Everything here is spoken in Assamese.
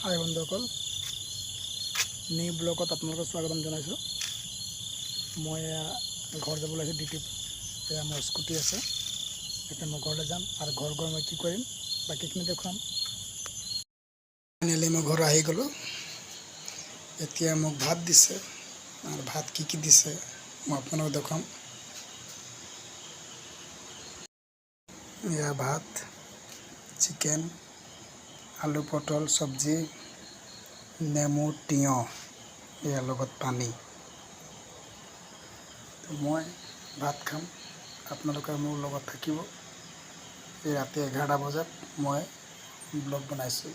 হাই বন্ধুসকল, নিউ ব্লগত আপোনালোকক স্বাগতম জনাইছোঁ। মই ঘৰ যাব লাগিছোঁ ডিউটিত। এয়া মোৰ স্কুটি আছে, এতিয়া মই ঘৰলৈ যাম আৰু ঘৰ গৈ মই কি কৰিম বাকীখিনি দেখুৱাম। ফাইনেলি মই ঘৰ আহি গ'লোঁ। এতিয়া মোক ভাত দিছে আৰু ভাত কি দিছে মই আপোনালোকক দেখুৱাম। এয়া ভাত, চিকেন, আলু পটল চব্জি, নেমু তিয়ঁহ, ইয়াৰ লগত পানী। মই ভাত খাম, আপোনালোকে মোৰ লগত থাকিব। এই ৰাতি 11টা বজাত মই ব্লগ বনাইছোঁ।